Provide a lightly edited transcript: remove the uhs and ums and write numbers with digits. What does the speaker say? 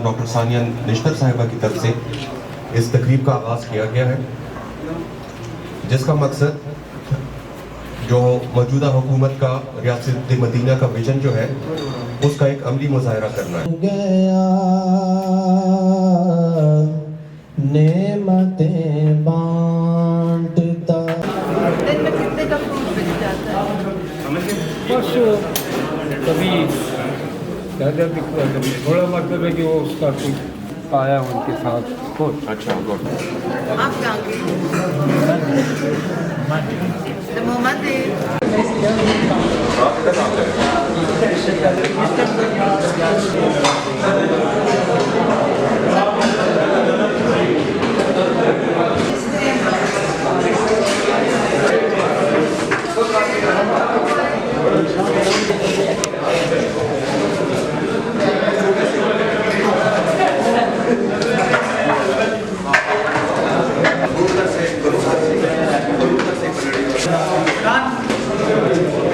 Doctor Sania Nishtar साहिबा की तरफ से इस तकरीब का आगाज़ किया गया है, जिसका मकसद जो मौजूदा हुकूमत का रियासत मदीना का विजन जो है उसका एक अमली मुजाहरा करना है। नेमतें बांटता दिन में कितने का फ्रूट बिक जाता है? बस कभी ज़्यादा दिखता है, कभी थोड़ा, मतलब है कि वो उसका कुछ आया उनके साथ कुछ। अच्छा, गुड। आप कहाँ के? मोहम्मद Done.